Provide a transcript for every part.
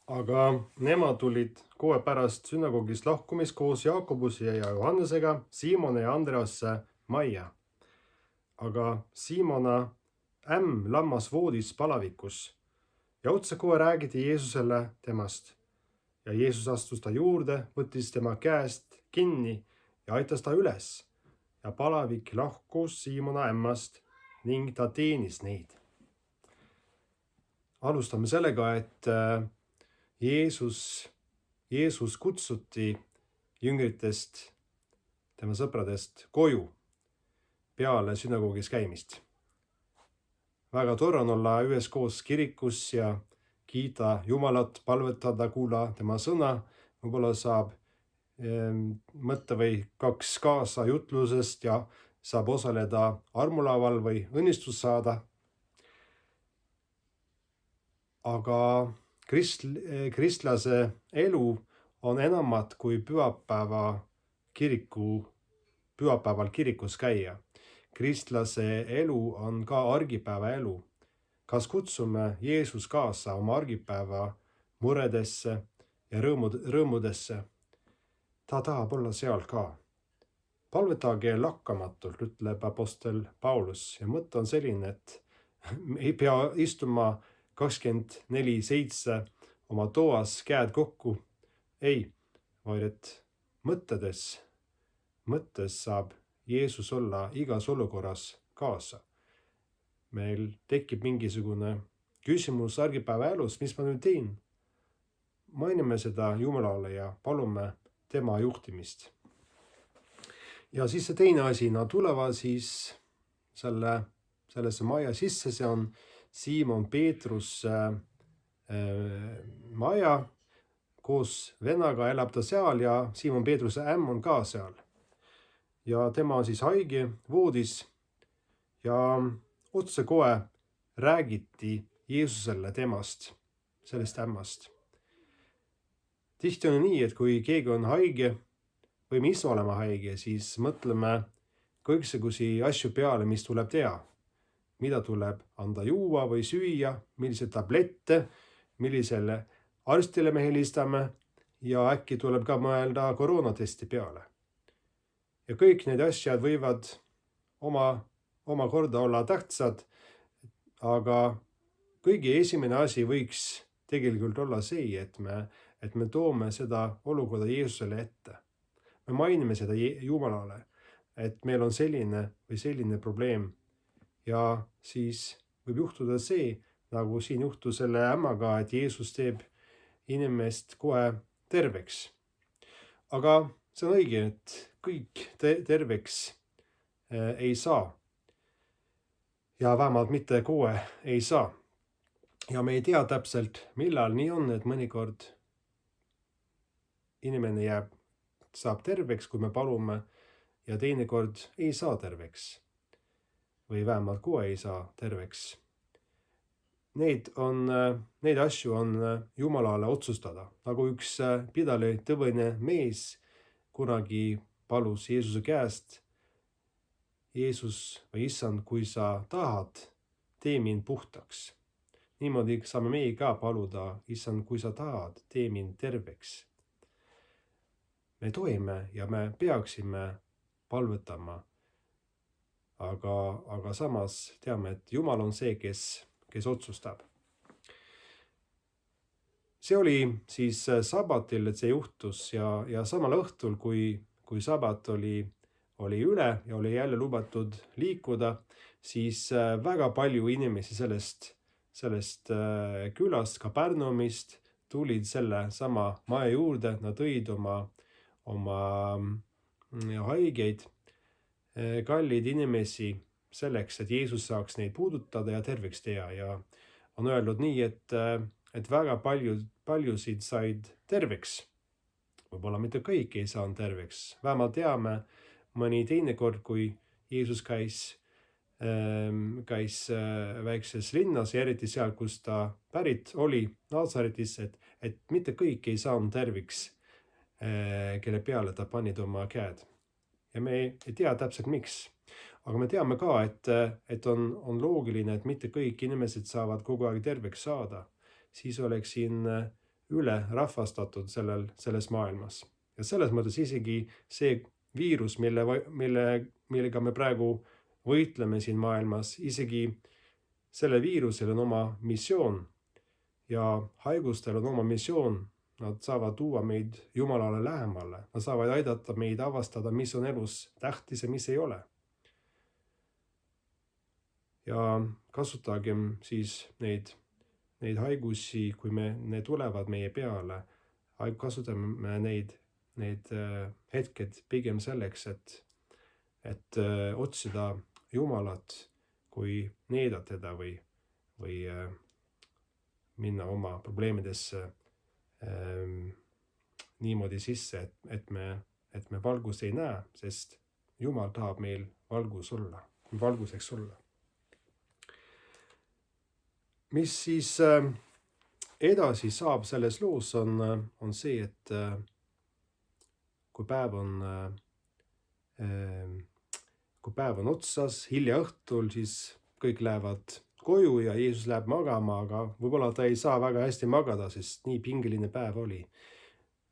Aga nemad tulid kohe pärast sünagogist lahkumist koos Jaakobuse ja Johannesega, Siimone ja Andreasse majja. Aga Siimona ämm lammas voodis palavikus ja otsekohe räägiti Jeesusele temast. Ja Jeesus astus ta juurde, võttis tema käest kinni ja aitas ta üles. Ja palavik lahkus Siimona ämmast ning ta teenis neid. Alustame sellega, et Jeesus kutsuti jüngritest, tema sõpradest koju peale sünagogis käimist. Väga tore on olla üheskoos kirikus ja kiita Jumalat, palvetada, kuula tema sõna. Võib-olla saab mõtte või kaks kaasa jutlusest ja saab osaleda armulaval või õnnistus saada. Aga kristlase elu on enamat kui pühapäeval kirikus käia. Kristlase elu on ka argipäeva elu. Kas kutsume Jeesus kaasa oma argipäeva muredesse ja rõõmudesse? Ta tahab olla seal ka. Palvetage lakkamatult, ütleb apostel Paulus, ja mõte on selline, et ei pea istuma 24/7 oma toas käed kokku. Ei, vaid et mõttes saab Jeesus olla igas olukorras kaasa. Meil tekib mingisugune küsimus argipäeva elus, mis ma nüüd teen? Mainime seda Jumalale ja palume tema juhtimist. Ja siis see teine asi, nad tulevad siis sellesse maja sisse, see on Siimon Peetrus maja, koos vennaga elab ta seal ja Siimon Peetruse ämm on ka seal. Ja tema on siis haige voodis ja otsekohe räägiti Jeesusele temast, sellest ämmast. Tihti on nii, et kui keegi on haige või me ise oleme haige, siis mõtleme kõiksugusi asju peale, mis tuleb teha. Mida tuleb anda juua või süüa, millised tablette, millisele arstile me helistame ja äkki tuleb ka mõelda koroonatesti peale. Ja kõik need asjad võivad omakorda olla tähtsad, aga kõige esimene asi võiks tegelikult olla see, et me toome seda olukorda Jeesusele ette. Me mainime seda Jumalale, et meil on selline probleem. Ja siis võib juhtuda see, nagu siin juhtus selle ämmaga, et Jeesus teeb inimest kohe terveks. Aga see on õige, et kõik terveks ei saa. Ja vähemalt mitte kohe ei saa. Ja me ei tea täpselt, millal nii on, et mõnikord inimene saab terveks, kui me palume, ja teinekord ei saa terveks. Või vähemalt kohe ei saa terveks. Neid asju on Jumalale otsustada. Nagu üks pidali tõvõine mees kunagi palus Jeesuse käest, Jeesus või Issand, kui sa tahad, tee mind puhtaks. Niimoodi saame meie ka paluda, Issand, kui sa tahad, tee mind terveks. Me tohime ja me peaksime palvetama. Aga samas teame, et Jumal on see, kes otsustab. See oli siis sabatil, et see juhtus ja samal õhtul, kui sabat oli üle ja oli jälle lubatud liikuda, siis väga palju inimesi sellest külast, ka Pärnumist, tulid selle sama maja juurde, nad tõid oma haigeid, kallid inimesi selleks, et Jeesus saaks neid puudutada ja terveks teha. Ja on öeldud nii, et väga paljusid said terveks. Võib-olla mitte kõik ei saanud terveks. Vähemalt teame mõni teine kord, kui Jeesus käis väikses linnas ja eriti seal, kus ta pärit oli, Naasaretis, et mitte kõik ei saanud terveks, kelle peale ta panid oma käed. Ja me ei tea täpselt miks, aga me teame ka, et on loogiline, et mitte kõik inimesed saavad kogu aeg terveks saada. Siis oleks siin üle rahvastatud selles maailmas. Ja selles mõttes isegi see viirus, millega me praegu võitleme siin maailmas, isegi selle viirusel on oma missioon ja haigustel on oma missioon. Nad saavad tuua meid Jumalale lähemale. Nad saavad aidata meid avastada, mis on elus tähtis ja mis ei ole. Ja kasutagem siis neid haigusi, kui need tulevad meie peale. Kasutame neid hetked pigem selleks, et otsida Jumalat, kui needa teda või minna oma probleemidesse niimoodi sisse, et me valgust ei näe, sest Jumal tahab meil valguseks olla. Mis siis edasi saab selles loos on see, et kui päev on otsas, hilja õhtul, siis kõik lähevad koju ja Jeesus läheb magama, aga võib-olla ta ei saa väga hästi magada, sest nii pingeline päev oli.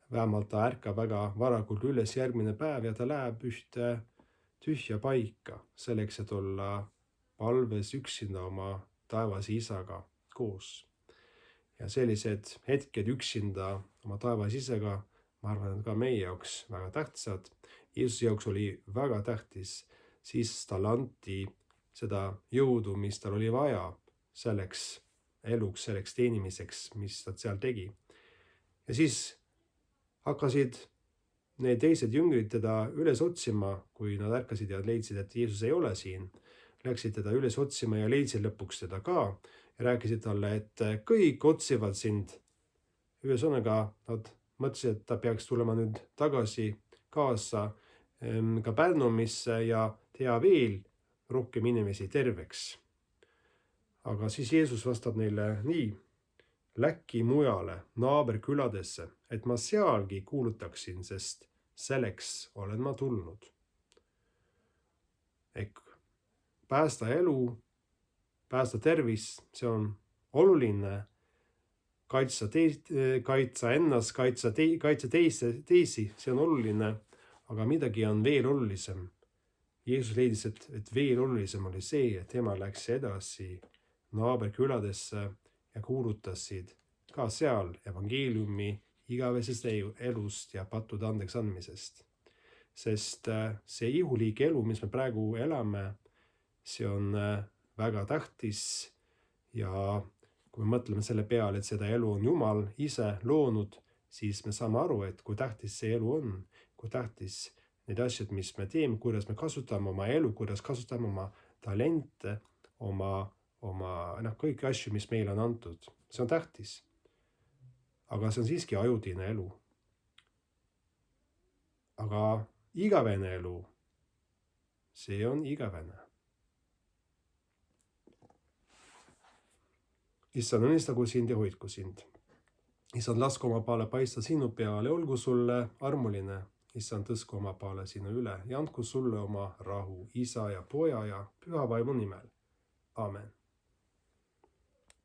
Vähemalt ta ärkab väga varakult üles järgmine päev ja ta läheb ühte tühja paika selleks, et olla palves üksinda oma taevase isaga koos. Ja sellised hetked üksinda oma taevase isaga, ma arvan, et ka meie jaoks väga tähtsad. Jeesuse jaoks oli väga tähtis, siis talle anti seda jõudu, mis tal oli vaja selleks eluks, selleks teenimiseks, mis ta seal tegi. Ja siis hakkasid need teised jüngrid teda üles otsima, kui nad ärkasid ja leidsid, et Jeesus ei ole siin. Läksid teda üles otsima ja leidsid lõpuks teda ka ja rääkisid talle, et kõik otsivad sind. Ühesõnaga, nad mõtlesid, et ta peaks tulema nüüd tagasi kaasa ka Pärnumisse ja teha veel rohkem inimesi terveks. Aga siis Jeesus vastab neile nii: läkki mujale naaberküladesse, et ma sealgi kuulutaksin, sest selleks olen ma tulnud. Päästa elu, päästa tervis, see on oluline. Kaitsa ennast, kaitsa teisi, see on oluline, aga midagi on veel olulisem. Jeesus leidis, et veel olulisem oli see, et tema läks edasi naaberküladesse ja kuulutasid ka seal evangeeliumi igavesest elust ja pattude andeks andmisest. Sest see ihuliik elu, mis me praegu elame, see on väga tähtis ja kui me mõtleme selle peale, et seda elu on Jumal ise loonud, siis me saame aru, et kui tähtis see elu on, kui tähtis need asjad, mis me teeme, kuidas me kasutame oma elu, kuidas kasutame oma talente, kõiki asju, mis meile on antud. See on tähtis. Aga see on siiski ajutine elu. Aga igavene elu, see on igavene. Issand, õnnistagu sind ja hoidku sind. Issand, lasku oma paale paista sinu peale, olgu sulle armuline. Issand, tõsku oma paale sinu üle ja andku sulle oma rahu Isa ja Poja ja Püha Vaimu nimel. Amen.